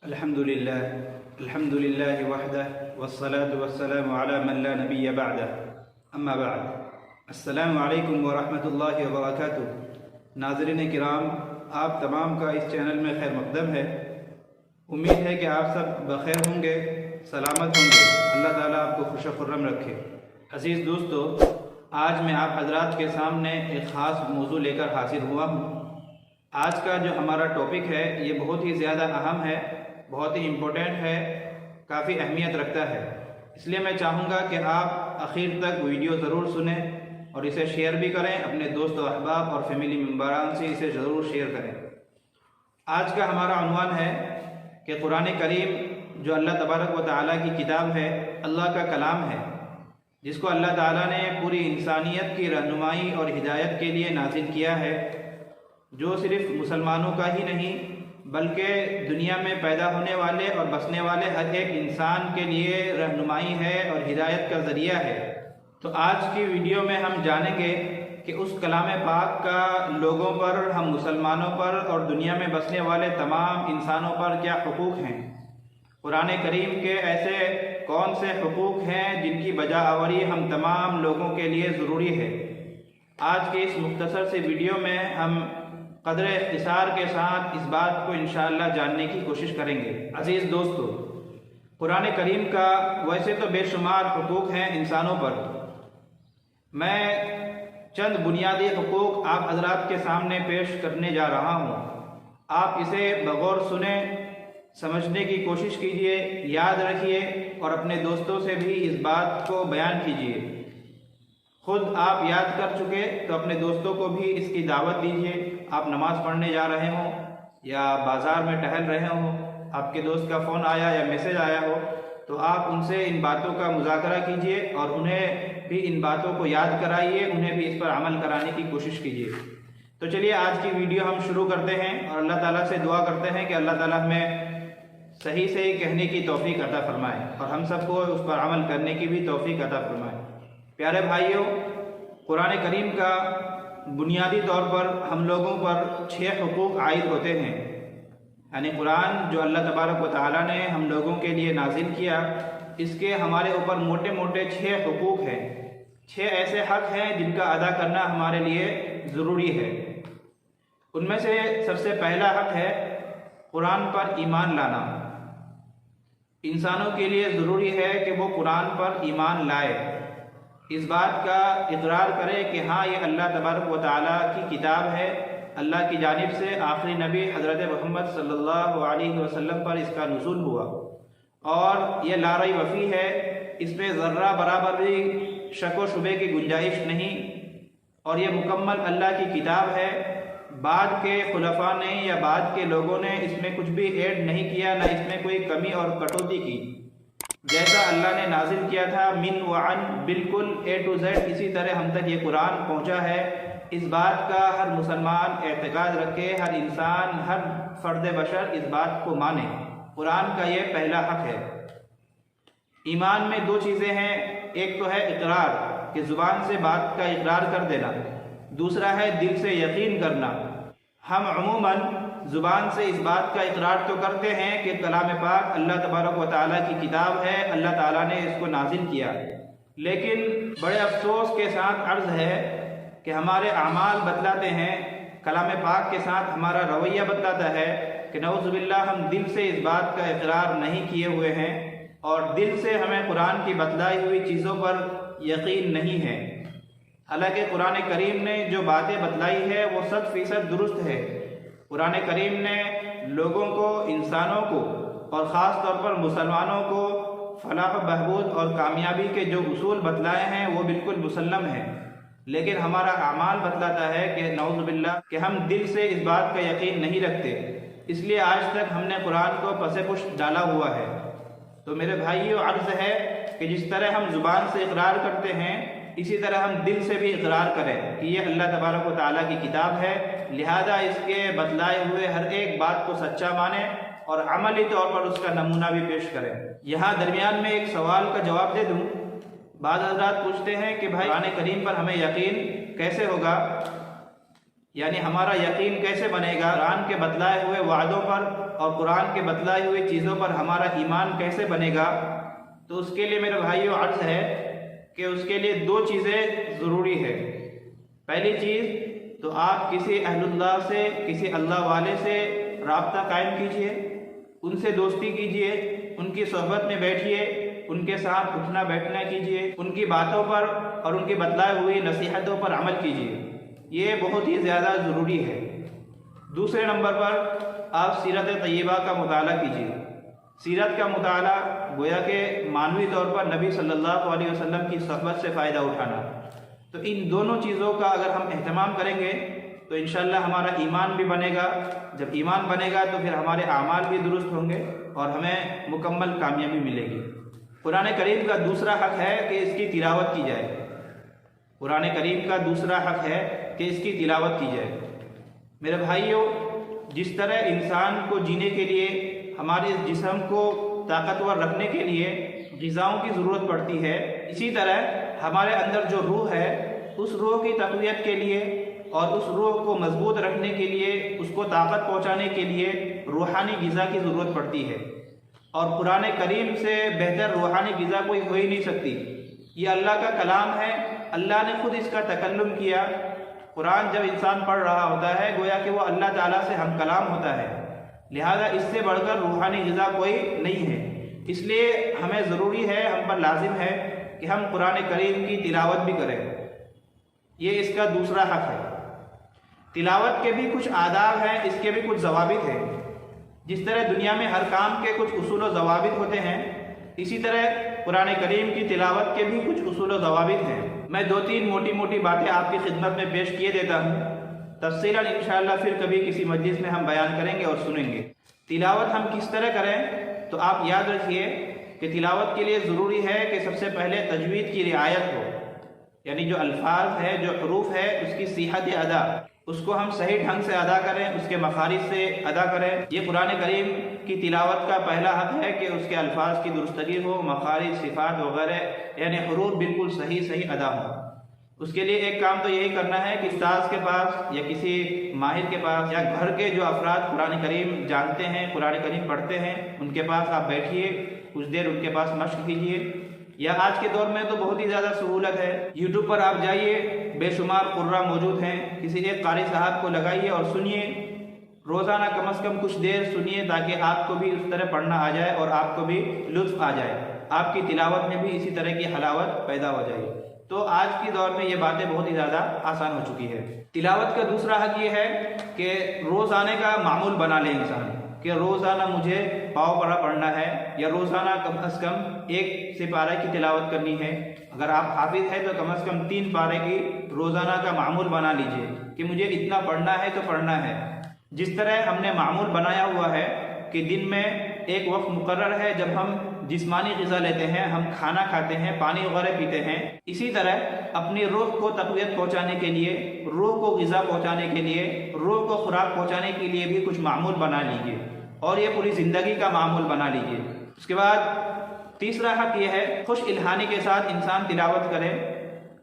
الحمد للہ وحدہ والصلاة والسلام علی من لا نبی بعدہ اما بعد۔ السلام علیکم ورحمۃ اللہ وبرکاتہ۔ ناظرین کرام، آپ تمام کا اس چینل میں خیر مقدم ہے۔ امید ہے کہ آپ سب بخیر ہوں گے، سلامت ہوں گے۔ اللہ تعالیٰ آپ کو خوش و خرم رکھے۔ عزیز دوستو، آج میں آپ حضرات کے سامنے ایک خاص موضوع لے کر حاضر ہوا ہوں۔ آج کا جو ہمارا ٹاپک ہے یہ بہت ہی زیادہ اہم ہے، بہت ہی امپورٹنٹ ہے، کافی اہمیت رکھتا ہے۔ اس لیے میں چاہوں گا کہ آپ آخر تک ویڈیو ضرور سنیں اور اسے شیئر بھی کریں، اپنے دوست و احباب اور فیملی ممبران سے اسے ضرور شیئر کریں۔ آج کا ہمارا عنوان ہے کہ قرآن کریم جو اللہ تبارک و تعالیٰ کی کتاب ہے، اللہ کا کلام ہے، جس کو اللہ تعالیٰ نے پوری انسانیت کی رہنمائی اور ہدایت کے لیے نازل کیا ہے، جو صرف مسلمانوں کا ہی نہیں بلکہ دنیا میں پیدا ہونے والے اور بسنے والے ہر ایک انسان کے لیے رہنمائی ہے اور ہدایت کا ذریعہ ہے۔ تو آج کی ویڈیو میں ہم جانیں گے کہ اس کلام پاک کا لوگوں پر، ہم مسلمانوں پر اور دنیا میں بسنے والے تمام انسانوں پر کیا حقوق ہیں۔ قرآن کریم کے ایسے کون سے حقوق ہیں جن کی بجا آوری ہم تمام لوگوں کے لیے ضروری ہے۔ آج کی اس مختصر سی ویڈیو میں ہم قدر اختصار کے ساتھ اس بات کو انشاءاللہ جاننے کی کوشش کریں گے۔ عزیز دوستو، قرآن کریم کا ویسے تو بے شمار حقوق ہیں انسانوں پر۔ میں چند بنیادی حقوق آپ حضرات کے سامنے پیش کرنے جا رہا ہوں۔ آپ اسے بغور سنیں، سمجھنے کی کوشش کیجئے، یاد رکھیے اور اپنے دوستوں سے بھی اس بات کو بیان کیجئے۔ خود آپ یاد کر چکے تو اپنے دوستوں کو بھی اس کی دعوت دیجئے۔ آپ نماز پڑھنے جا رہے ہوں یا بازار میں ٹہل رہے ہوں، آپ کے دوست کا فون آیا یا میسج آیا ہو تو آپ ان سے ان باتوں کا مذاکرہ کیجئے اور انہیں بھی ان باتوں کو یاد کرائیے، انہیں بھی اس پر عمل کرانے کی کوشش کیجئے۔ تو چلیے آج کی ویڈیو ہم شروع کرتے ہیں اور اللہ تعالیٰ سے دعا کرتے ہیں کہ اللہ تعالیٰ ہمیں صحیح صحیح کہنے کی توفیق عطا فرمائے اور ہم سب کو اس پر عمل کرنے کی بھی توفیق عطا فرمائے۔ پیارے بھائیوں، قرآن کریم کا بنیادی طور پر ہم لوگوں پر 6 حقوق عائد ہوتے ہیں۔ یعنی قرآن جو اللہ تبارک و تعالیٰ نے ہم لوگوں کے لیے نازل کیا، اس کے ہمارے اوپر موٹے موٹے 6 حقوق ہیں، 6 ایسے حق ہیں جن کا ادا کرنا ہمارے لیے ضروری ہے۔ ان میں سے سب سے پہلا حق ہے قرآن پر ایمان لانا۔ انسانوں کے لیے ضروری ہے کہ وہ قرآن پر ایمان لائے، اس بات کا اقرار کرے کہ ہاں یہ اللہ تبارک و تعالیٰ کی کتاب ہے، اللہ کی جانب سے آخری نبی حضرت محمد صلی اللہ علیہ وسلم پر اس کا نزول ہوا اور یہ لا ریب فیہ ہے، اس میں ذرہ برابر بھی شک و شبے کی گنجائش نہیں، اور یہ مکمل اللہ کی کتاب ہے۔ بعد کے خلفاء نے یا بعد کے لوگوں نے اس میں کچھ بھی ایڈ نہیں کیا، نہ اس میں کوئی کمی اور کٹوتی کی۔ جیسا اللہ نے نازل کیا تھا من وعن، بالکل A to Z اسی طرح ہم تک یہ قرآن پہنچا ہے۔ اس بات کا ہر مسلمان اعتقاد رکھے، ہر انسان، ہر فرد بشر اس بات کو مانے۔ قرآن کا یہ پہلا حق ہے۔ ایمان میں 2 چیزیں ہیں، ایک تو ہے اقرار کہ زبان سے بات کا اقرار کر دینا، دوسرا ہے دل سے یقین کرنا۔ ہم عموماً زبان سے اس بات کا اقرار تو کرتے ہیں کہ کلام پاک اللہ تبارک و تعالیٰ کی کتاب ہے، اللہ تعالیٰ نے اس کو نازل کیا، لیکن بڑے افسوس کے ساتھ عرض ہے کہ ہمارے اعمال بتلاتے ہیں، کلام پاک کے ساتھ ہمارا رویہ بتلاتا ہے کہ نعوذ باللہ ہم دل سے اس بات کا اقرار نہیں کیے ہوئے ہیں اور دل سے ہمیں قرآن کی بتلائی ہوئی چیزوں پر یقین نہیں ہے۔ حالانکہ قرآن کریم نے جو باتیں بتلائی ہے وہ 100% درست ہے۔ قرآن کریم نے لوگوں کو، انسانوں کو اور خاص طور پر مسلمانوں کو فلاح و بہبود اور کامیابی کے جو اصول بتلائے ہیں وہ بالکل مسلم ہیں، لیکن ہمارا اعمال بتلاتا ہے کہ نعوذ باللہ کہ ہم دل سے اس بات کا یقین نہیں رکھتے، اس لیے آج تک ہم نے قرآن کو پس پشت ڈالا ہوا ہے۔ تو میرے بھائیو، عرض ہے کہ جس طرح ہم زبان سے اقرار کرتے ہیں اسی طرح ہم دل سے بھی اقرار کریں کہ یہ اللہ تبارک و تعالیٰ کی کتاب ہے، لہذا اس کے بتلائے ہوئے ہر ایک بات کو سچا مانیں اور عملی طور پر اس کا نمونہ بھی پیش کریں۔ یہاں درمیان میں ایک سوال کا جواب دے دوں۔ بعض حضرات پوچھتے ہیں کہ بھائی قرآن کریم پر ہمیں یقین کیسے ہوگا؟ یعنی ہمارا یقین کیسے بنے گا قرآن کے بتلائے ہوئے وعدوں پر اور قرآن کے بتلائی ہوئی چیزوں پر ہمارا ایمان کیسے بنے گا؟ تو اس کے لیے میرے بھائیوں عرض ہے کہ اس کے لیے دو چیزیں ضروری ہے۔ پہلی چیز تو آپ کسی اہل اللہ سے، کسی اللہ والے سے رابطہ قائم کیجئے، ان سے دوستی کیجئے، ان کی صحبت میں بیٹھیے، ان کے ساتھ اٹھنا بیٹھنا کیجئے، ان کی باتوں پر اور ان کی بتلائی ہوئی نصیحتوں پر عمل کیجئے، یہ بہت ہی زیادہ ضروری ہے۔ دوسرے نمبر پر آپ سیرت طیبہ کا مطالعہ کیجئے۔ سیرت کا مطالعہ گویا کہ معنوی طور پر نبی صلی اللہ علیہ وسلم کی صحبت سے فائدہ اٹھانا۔ تو ان دونوں چیزوں کا اگر ہم اہتمام کریں گے تو انشاءاللہ ہمارا ایمان بھی بنے گا۔ جب ایمان بنے گا تو پھر ہمارے اعمال بھی درست ہوں گے اور ہمیں مکمل کامیابی ملے گی۔ قرآن کریم کا دوسرا حق ہے کہ اس کی تلاوت کی جائے۔ قرآن کریم کا دوسرا حق ہے کہ اس کی تلاوت کی جائے۔ میرے بھائیوں، جس طرح انسان کو جینے کے لیے، ہمارے جسم کو طاقتور رکھنے کے لیے غذاؤں کی ضرورت پڑتی ہے، اسی طرح ہمارے اندر جو روح ہے، اس روح کی تقویت کے لیے اور اس روح کو مضبوط رکھنے کے لیے، اس کو طاقت پہنچانے کے لیے روحانی غذا کی ضرورت پڑتی ہے۔ اور قرآن کریم سے بہتر روحانی غذا کوئی ہو ہی نہیں سکتی۔ یہ اللہ کا کلام ہے، اللہ نے خود اس کا تکلم کیا۔ قرآن جب انسان پڑھ رہا ہوتا ہے گویا کہ وہ اللہ تعالیٰ سے ہم کلام ہوتا ہے، لہذا اس سے بڑھ کر روحانی غذا کوئی نہیں ہے۔ اس لیے ہمیں ضروری ہے، ہم پر لازم ہے کہ ہم قرآن کریم کی تلاوت بھی کریں۔ یہ اس کا دوسرا حق ہے۔ تلاوت کے بھی کچھ آداب ہیں، اس کے بھی کچھ ضوابط ہیں۔ جس طرح دنیا میں ہر کام کے کچھ اصول و ضوابط ہوتے ہیں، اسی طرح قرآن کریم کی تلاوت کے بھی کچھ اصول و ضوابط ہیں۔ میں دو تین موٹی موٹی باتیں آپ کی خدمت میں پیش کیے دیتا ہوں، تفصیلاً انشاءاللہ پھر کبھی کسی مجلس میں ہم بیان کریں گے اور سنیں گے۔ تلاوت ہم کس طرح کریں؟ تو آپ یاد رکھیے کہ تلاوت کے لیے ضروری ہے کہ سب سے پہلے تجوید کی رعایت ہو، یعنی جو الفاظ ہے، جو حروف ہے، اس کی صحت ادا، اس کو ہم صحیح ڈھنگ سے ادا کریں، اس کے مخارج سے ادا کریں۔ یہ قرآن کریم کی تلاوت کا پہلا حق ہے کہ اس کے الفاظ کی درستگی ہو، مخارج، صفات وغیرہ یعنی حروف بالکل صحیح ادا ہوں۔ اس کے لیے ایک کام تو یہی کرنا ہے کہ استاذ کے پاس یا کسی ماہر کے پاس یا گھر کے جو افراد قرآن کریم جانتے ہیں، قرآن کریم پڑھتے ہیں، ان کے پاس آپ بیٹھیے، کچھ دیر ان کے پاس مشق کیجیے۔ یا آج کے دور میں تو بہت ہی زیادہ سہولت ہے، یوٹیوب پر آپ جائیے، بے شمار قرآن موجود ہیں، کسی ایک قاری صاحب کو لگائیے اور سنیے، روزانہ کم از کم کچھ دیر سنیے تاکہ آپ کو بھی اس طرح پڑھنا آ جائے اور آپ کو بھی لطف آ جائے، آپ کی تلاوت میں بھی اسی طرح کی حلاوت پیدا ہو جائے۔ تو آج کے دور میں یہ باتیں بہت ہی زیادہ آسان ہو چکی ہے۔ تلاوت کا دوسرا حق یہ ہے کہ روزانہ کا معمول بنا لے انسان، کہ روزانہ مجھے پاؤ پڑھا پڑھنا ہے یا روزانہ کم از کم 1 سپارہ کی تلاوت کرنی ہے۔ اگر آپ حافظ ہیں تو کم از کم 3 پارے کی روزانہ کا معمول بنا لیجئے کہ مجھے اتنا پڑھنا ہے تو پڑھنا ہے۔ جس طرح ہم نے معمول بنایا ہوا ہے کہ دن میں ایک وقت مقرر ہے جب ہم جسمانی غذا لیتے ہیں، ہم کھانا کھاتے ہیں، پانی وغیرہ پیتے ہیں، اسی طرح اپنی روح کو تقویت پہنچانے کے لیے، روح کو غذا پہنچانے کے لیے، روح کو خوراک پہنچانے کے لیے بھی کچھ معمول بنا لیجئے اور یہ پوری زندگی کا معمول بنا لیجئے۔ اس کے بعد تیسرا حق یہ ہے خوش الہانی کے ساتھ انسان تلاوت کرے،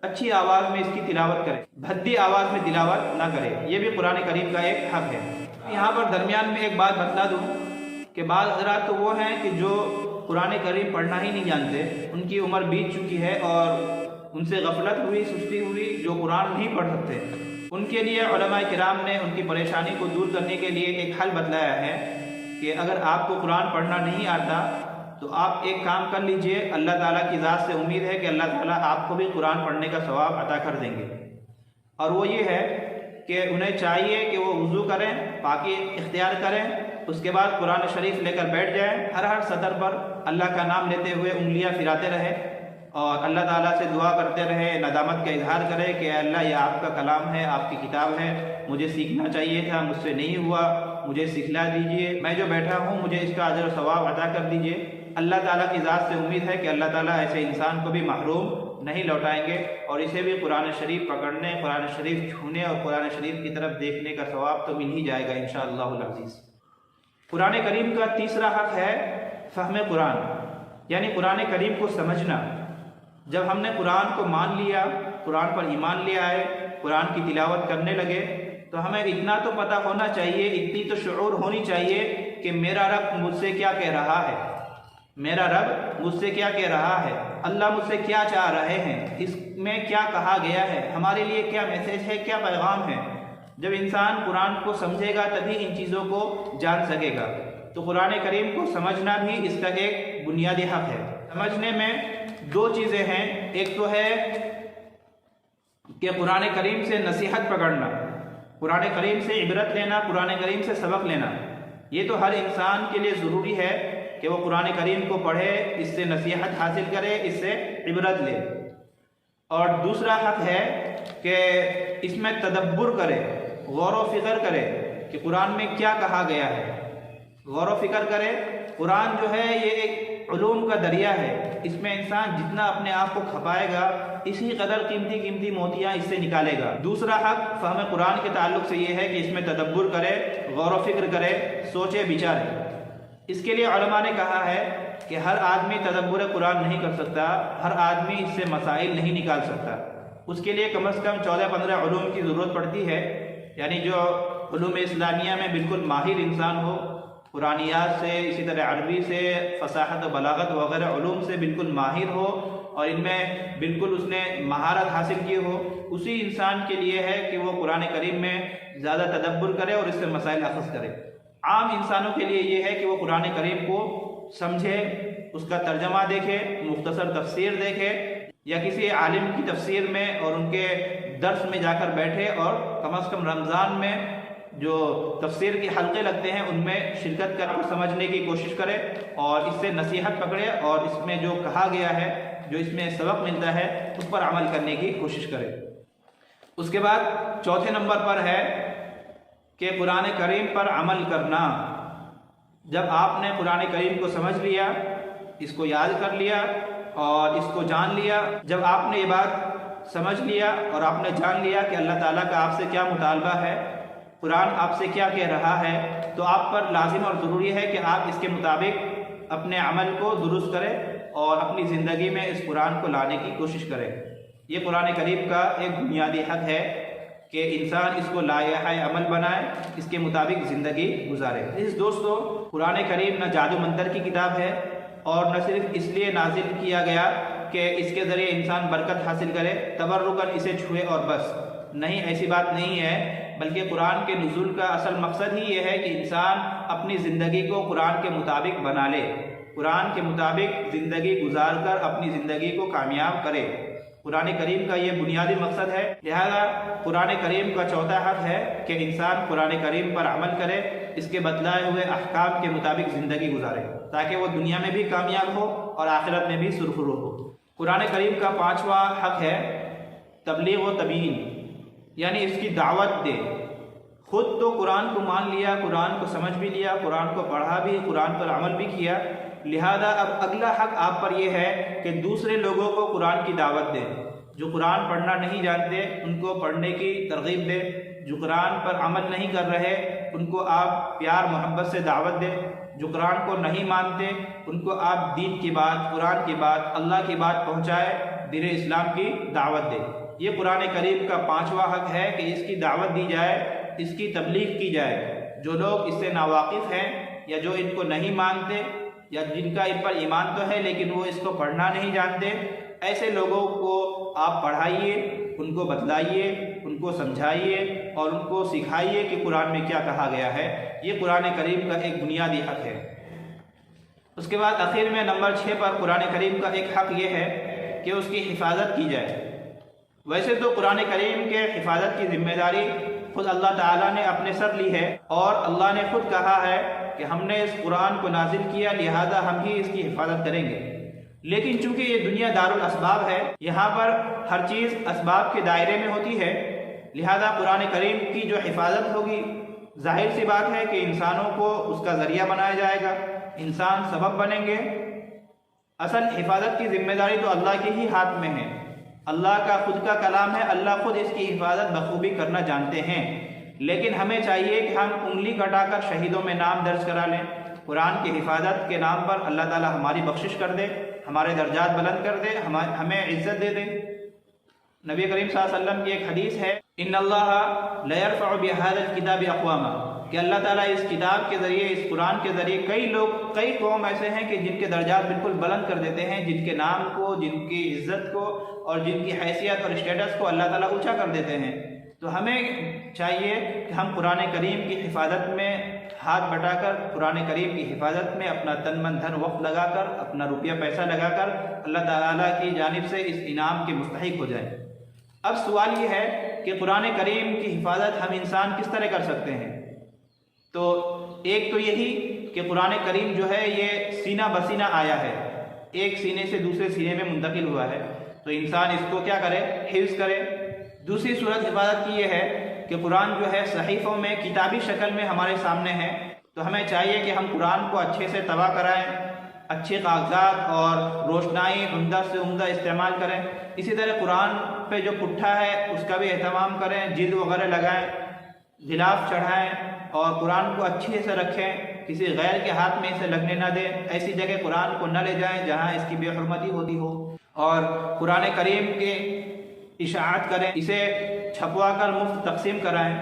اچھی آواز میں اس کی تلاوت کرے، بھدی آواز میں تلاوت نہ کرے، یہ بھی قرآن کریم کا ایک حق ہے۔ یہاں پر درمیان میں ایک بات بتلا دوں کہ بعض حضرات تو وہ ہیں کہ جو قرآن کریم پڑھنا ہی نہیں جانتے، ان کی عمر بیت چکی ہے اور ان سے غفلت ہوئی، سستی ہوئی، جو قرآن نہیں پڑھ سکتے، ان کے لیے علماء کرام نے ان کی پریشانی کو دور کرنے کے لیے ایک حل بتلایا ہے کہ اگر آپ کو قرآن پڑھنا نہیں آتا تو آپ ایک کام کر لیجئے، اللہ تعالیٰ کی ذات سے امید ہے کہ اللہ تعالیٰ آپ کو بھی قرآن پڑھنے کا ثواب عطا کر دیں گے، اور وہ یہ ہے کہ انہیں چاہیے کہ وہ وضو کریں، پاکی اختیار کریں، اس کے بعد قرآن شریف لے کر بیٹھ جائیں، ہر سطر پر اللہ کا نام لیتے ہوئے انگلیاں پھراتے رہے اور اللہ تعالیٰ سے دعا کرتے رہے، ندامت کا اظہار کرے کہ اے اللہ یہ آپ کا کلام ہے، آپ کی کتاب ہے، مجھے سیکھنا چاہیے تھا، مجھ سے نہیں ہوا، مجھے سکھلا دیجئے، میں جو بیٹھا ہوں مجھے اس کا اجر و ثواب عطا کر دیجئے۔ اللہ تعالیٰ کی ذات سے امید ہے کہ اللہ تعالیٰ ایسے انسان کو بھی محروم نہیں لوٹائیں گے اور اسے بھی قرآن شریف پکڑنے، قرآن شریف چھونے اور قرآن شریف کی طرف دیکھنے کا ثواب تو مل ہی جائے گا انشاءاللہ العزیز۔ قرآن کریم کا تیسرا حق ہے فہم قرآن، یعنی قرآن کریم کو سمجھنا۔ جب ہم نے قرآن کو مان لیا، قرآن پر ایمان لے آئے، قرآن کی تلاوت کرنے لگے، تو ہمیں اتنا تو پتہ ہونا چاہیے، اتنی تو شعور ہونی چاہیے کہ میرا رب مجھ سے کیا کہہ رہا ہے، میرا رب مجھ سے کیا کہہ رہا ہے، اللہ مجھ سے کیا چاہ رہے ہیں، اس میں کیا کہا گیا ہے، ہمارے لیے کیا میسیج ہے، کیا پیغام ہے۔ جب انسان قرآن کو سمجھے گا تبھی ان چیزوں کو جان سکے گا۔ تو قرآن کریم کو سمجھنا بھی اس کا ایک بنیادی حق ہے۔ سمجھنے میں دو چیزیں ہیں، ایک تو ہے کہ قرآن کریم سے نصیحت پکڑنا، قرآن کریم سے عبرت لینا، قرآن کریم سے سبق لینا۔ یہ تو ہر انسان کے لیے ضروری ہے کہ وہ قرآن کریم کو پڑھے، اس سے نصیحت حاصل کرے، اس سے عبرت لے۔ اور دوسرا حق ہے کہ اس میں تدبر کرے، غور و فکر کرے کہ قرآن میں کیا کہا گیا ہے، غور و فکر کرے۔ قرآن جو ہے یہ ایک علوم کا دریا ہے، اس میں انسان جتنا اپنے آپ کو کھپائے گا اسی قدر قیمتی قیمتی موتیاں اس سے نکالے گا۔ دوسرا حق فہم قرآن کے تعلق سے یہ ہے کہ اس میں تدبر کرے، غور و فکر کرے، سوچے بچارے۔ اس کے لیے علماء نے کہا ہے کہ ہر آدمی تدبر قرآن نہیں کر سکتا، ہر آدمی اس سے مسائل نہیں نکال سکتا، اس کے لیے کم از کم 14-15 علوم کی ضرورت پڑتی ہے، یعنی جو علوم اسلامیہ میں بالکل ماہر انسان ہو، قرآنیات سے، اسی طرح عربی سے، فصاحت و بلاغت وغیرہ علوم سے بالکل ماہر ہو اور ان میں بالکل اس نے مہارت حاصل کی ہو، اسی انسان کے لیے ہے کہ وہ قرآن کریم میں زیادہ تدبر کرے اور اس سے مسائل اخذ کرے۔ عام انسانوں کے لیے یہ ہے کہ وہ قرآن کریم کو سمجھے، اس کا ترجمہ دیکھے، مختصر تفسیر دیکھے، یا کسی عالم کی تفسیر میں اور ان کے درس میں جا کر بیٹھے اور کم از کم رمضان میں جو تفسیر کے حلقے لگتے ہیں ان میں شرکت کر سمجھنے کی کوشش کرے اور اس سے نصیحت پکڑے اور اس میں جو کہا گیا ہے، جو اس میں سبق ملتا ہے، اس پر عمل کرنے کی کوشش کرے۔ اس کے بعد چوتھے نمبر پر ہے کہ قرآن کریم پر عمل کرنا۔ جب آپ نے قرآن کریم کو سمجھ لیا، اس کو یاد کر لیا اور اس کو جان لیا، جب آپ نے یہ بات سمجھ لیا اور آپ نے جان لیا کہ اللہ تعالیٰ کا آپ سے کیا مطالبہ ہے، قرآن آپ سے کیا کہہ رہا ہے، تو آپ پر لازم اور ضروری ہے کہ آپ اس کے مطابق اپنے عمل کو درست کریں اور اپنی زندگی میں اس قرآن کو لانے کی کوشش کریں۔ یہ قرآن کریم کا ایک بنیادی حق ہے کہ انسان اس کو لائحہ عمل بنائے، اس کے مطابق زندگی گزارے۔ دوستو، قرآن کریم نہ جادو منتر کی کتاب ہے اور نہ صرف اس لیے نازل کیا گیا کہ اس کے ذریعے انسان برکت حاصل کرے، تبرکاً اسے چھوئے اور بس، نہیں، ایسی بات نہیں ہے، بلکہ قرآن کے نزول کا اصل مقصد ہی یہ ہے کہ انسان اپنی زندگی کو قرآن کے مطابق بنا لے، قرآن کے مطابق زندگی گزار کر اپنی زندگی کو کامیاب کرے۔ قرآن کریم کا یہ بنیادی مقصد ہے، لہذا قرآن کریم کا چوتھا حق ہے کہ انسان قرآن کریم پر عمل کرے، اس کے بتلائے ہوئے احکام کے مطابق زندگی گزارے تاکہ وہ دنیا میں بھی کامیاب ہو اور آخرت میں بھی سرخرو ہو۔ قرآن کریم کا پانچواں حق ہے تبلیغ و تبیین، یعنی اس کی دعوت دے۔ خود تو قرآن کو مان لیا، قرآن کو سمجھ بھی لیا، قرآن کو پڑھا بھی، قرآن پر عمل بھی کیا، لہذا اب اگلا حق آپ پر یہ ہے کہ دوسرے لوگوں کو قرآن کی دعوت دیں۔ جو قرآن پڑھنا نہیں جانتے ان کو پڑھنے کی ترغیب دیں، جو قرآن پر عمل نہیں کر رہے ان کو آپ پیار محبت سے دعوت دیں، جو قرآن کو نہیں مانتے ان کو آپ دین کی بات، قرآن کی بات، اللہ کی بات پہنچائے، دین اسلام کی دعوت دیں۔ یہ قرآن کریم کا پانچواں حق ہے کہ اس کی دعوت دی جائے، اس کی تبلیغ کی جائے۔ جو لوگ اس سے ناواقف ہیں یا جو ان کو نہیں مانتے یا جن کا ان پر ایمان تو ہے لیکن وہ اس کو پڑھنا نہیں جانتے، ایسے لوگوں کو آپ پڑھائیے، ان کو بتلائیے، ان کو سمجھائیے اور ان کو سکھائیے کہ قرآن میں کیا کہا گیا ہے۔ یہ قرآن کریم کا ایک بنیادی حق ہے۔ اس کے بعد آخر میں نمبر 6 پر قرآن کریم کا ایک حق یہ ہے کہ اس کی حفاظت کی جائے۔ ویسے تو قرآن کریم کے حفاظت کی ذمہ داری خود اللہ تعالیٰ نے اپنے سر لی ہے اور اللہ نے خود کہا ہے کہ ہم نے اس قرآن کو نازل کیا لہذا ہم ہی اس کی حفاظت کریں گے۔ لیکن چونکہ یہ دنیا دارالاسباب ہے، یہاں پر ہر چیز اسباب کے دائرے میں ہوتی ہے، لہذا قرآن کریم کی جو حفاظت ہوگی، ظاہر سی بات ہے کہ انسانوں کو اس کا ذریعہ بنایا جائے گا، انسان سبب بنیں گے۔ اصل حفاظت کی ذمہ داری تو اللہ کے ہی ہاتھ میں ہے، اللہ کا خود کا کلام ہے، اللہ خود اس کی حفاظت بخوبی کرنا جانتے ہیں، لیکن ہمیں چاہیے کہ ہم انگلی کٹا کر شہیدوں میں نام درج کرا لیں۔ قرآن کی حفاظت کے نام پر اللہ تعالی ہماری بخشش کر دے، ہمارے درجات بلند کر دے، ہمیں عزت دے دے۔ نبی کریم صلی اللہ علیہ وسلم کی ایک حدیث ہے، ان اللہ لا يرفع بهذا الكتاب اقواما، کہ اللہ تعالیٰ اس کتاب کے ذریعے، اس قرآن کے ذریعے کئی قوم ایسے ہیں کہ جن کے درجات بالکل بلند کر دیتے ہیں، جن کے نام کو، جن کی عزت کو اور جن کی حیثیت اور اسٹیٹس کو اللہ تعالیٰ اونچا کر دیتے ہیں۔ تو ہمیں چاہیے کہ ہم قرآن کریم کی حفاظت میں ہاتھ بٹا کر، قرآن کریم کی حفاظت میں اپنا تن من دھن وقت لگا کر، اپنا روپیہ پیسہ لگا کر اللہ تعالیٰ کی جانب سے اس انعام کے مستحق ہو جائیں۔ اب سوال یہ ہے کہ قرآن کریم کی حفاظت ہم انسان کس طرح کر سکتے ہیں؟ تو ایک تو یہی کہ قرآن کریم جو ہے یہ سینہ بسینہ آیا ہے، ایک سینے سے دوسرے سینے میں منتقل ہوا ہے، تو انسان اس کو کیا کرے؟ حفظ کرے۔ دوسری صورت حفاظت کی یہ ہے کہ قرآن جو ہے صحیفوں میں کتابی شکل میں ہمارے سامنے ہے، تو ہمیں چاہیے کہ ہم قرآن کو اچھے سے طبع کرائیں، اچھے کاغذات اور روشنائی عمدہ سے عمدہ استعمال کریں۔ اسی طرح قرآن پہ جو پٹھا ہے اس کا بھی اہتمام کریں، جلد وغیرہ لگائیں، غلاف چڑھائیں اور قرآن کو اچھے سے رکھیں، کسی غیر کے ہاتھ میں اسے لگنے نہ دیں، ایسی جگہ قرآن کو نہ لے جائیں جہاں اس کی بے حرمتی ہوتی ہو، اور قرآن کریم کے اشاعت کریں، اسے چھپوا کر مفت تقسیم کرائیں۔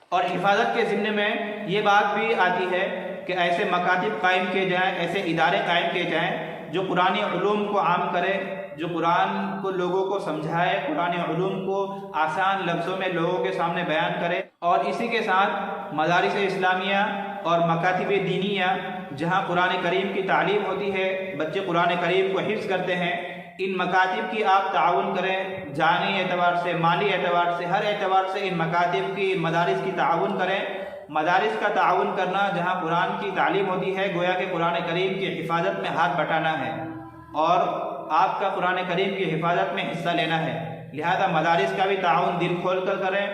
اور حفاظت کے ضمن میں یہ بات بھی آتی ہے کہ ایسے مکاتب قائم کیے جائیں، ایسے ادارے قائم کیے جائیں جو قرآنی علوم کو عام کرے، جو قرآن کو لوگوں کو سمجھائے، قرآنی علوم کو آسان لفظوں میں لوگوں کے سامنے بیان کرے۔ اور اسی کے ساتھ مدارس اسلامیہ اور مکاتب دینیہ جہاں قرآن کریم کی تعلیم ہوتی ہے، بچے قرآن کریم کو حفظ کرتے ہیں، ان مکاتب کی آپ تعاون کریں، جانی اعتبار سے، مالی اعتبار سے، ہر اعتبار سے ان مکاتب کی، ان مدارس کی تعاون کریں۔ مدارس کا تعاون کرنا جہاں قرآن کی تعلیم ہوتی ہے، گویا کہ قرآن کریم کی حفاظت میں ہاتھ بٹانا ہے اور آپ کا قرآن کریم کی حفاظت میں حصہ لینا ہے، لہذا مدارس کا بھی تعاون دل کھول کر کریں،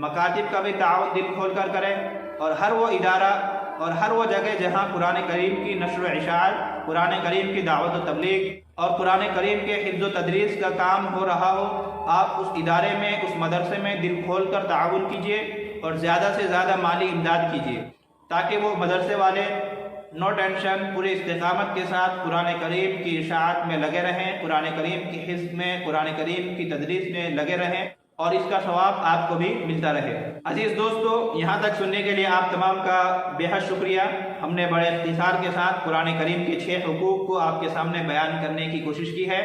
مکاتب کا بھی تعاون دل کھول کر کریں، اور ہر وہ ادارہ اور ہر وہ جگہ جہاں قرآن کریم کی نشر و اشاعت، قرآن کریم کی دعوت و تبلیغ اور قرآن کریم کے حفظ و تدریس کا کام ہو رہا ہو، آپ اس ادارے میں، اس مدرسے میں دل کھول کر تعاون کیجیے اور زیادہ سے زیادہ مالی امداد کیجیے، تاکہ وہ مدرسے والے نو ٹینشن، پورے استقامت کے ساتھ قرآن کریم کی اشاعت میں لگے رہیں، قرآن کریم کی حفظ میں، قرآن کریم کی تدریس میں لگے رہیں، اور اس کا ثواب آپ کو بھی ملتا رہے۔ عزیز دوستو، یہاں تک سننے کے لیے آپ تمام کا بے حد شکریہ۔ ہم نے بڑے اختصار کے ساتھ قرآن کریم کے 6 حقوق کو آپ کے سامنے بیان کرنے کی کوشش کی ہے،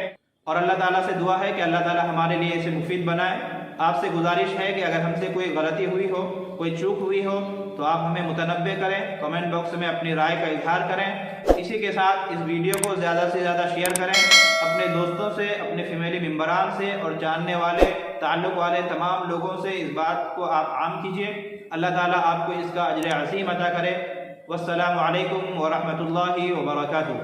اور اللہ تعالیٰ سے دعا ہے کہ اللہ تعالیٰ ہمارے لیے اسے مفید بنائے۔ آپ سے گزارش ہے کہ اگر ہم سے کوئی غلطی ہوئی ہو، کوئی چوک ہوئی ہو، تو آپ ہمیں متنبہ کریں، کمنٹ باکس میں اپنی رائے کا اظہار کریں۔ اسی کے ساتھ اس ویڈیو کو زیادہ سے زیادہ شیئر کریں، اپنے دوستوں سے، اپنے فیملی ممبران سے اور جاننے والے، تعلق والے تمام لوگوں سے اس بات کو آپ عام کیجیے۔ اللہ تعالیٰ آپ کو اس کا اجر عظیم عطا کرے۔ والسلام علیکم ورحمۃ اللہ وبرکاتہ۔